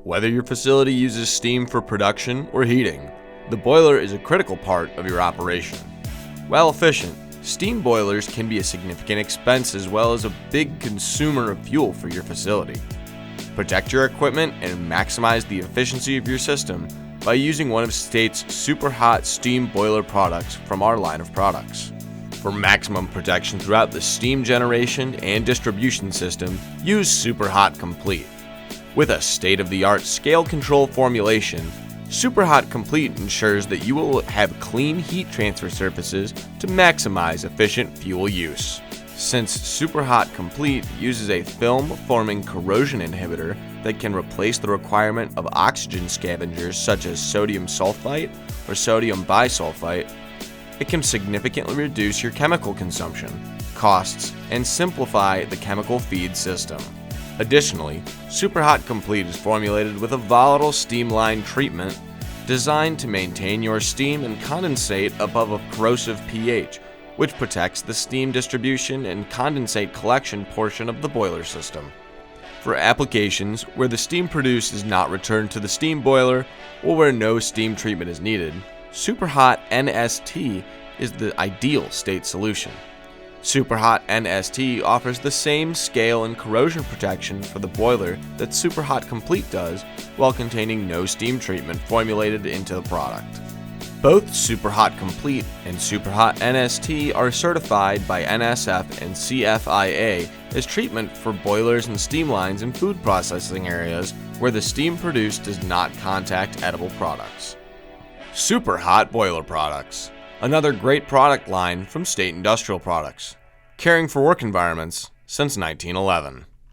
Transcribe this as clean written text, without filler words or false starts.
Whether your facility uses steam for production or heating, the boiler is a critical part of your operation. While efficient, steam boilers can be a significant expense as well as a big consumer of fuel for your facility. Protect your equipment and maximize the efficiency of your system by using one of State's SuperHot steam boiler products from our line of products. For maximum protection throughout the steam generation and distribution system, use SuperHot Complete. With a state-of-the-art scale control formulation, SuperHot Complete ensures that you will have clean heat transfer surfaces to maximize efficient fuel use. Since SuperHot Complete uses a film-forming corrosion inhibitor that can replace the requirement of oxygen scavengers such as sodium sulfite or sodium bisulfite, it can significantly reduce your chemical consumption, costs, and simplify the chemical feed system. Additionally, SuperHot Complete is formulated with a volatile steam line treatment designed to maintain your steam and condensate above a corrosive pH, which protects the steam distribution and condensate collection portion of the boiler system. For applications where the steam produced is not returned to the steam boiler or where no steam treatment is needed, SuperHot NST is the ideal state solution. SuperHot NST offers the same scale and corrosion protection for the boiler that SuperHot Complete does while containing no steam treatment formulated into the product. Both SuperHot Complete and SuperHot NST are certified by NSF and CFIA as treatment for boilers and steam lines in food processing areas where the steam produced does not contact edible products. SuperHot Boiler Products. Another great product line from State Industrial Products, caring for work environments since 1911.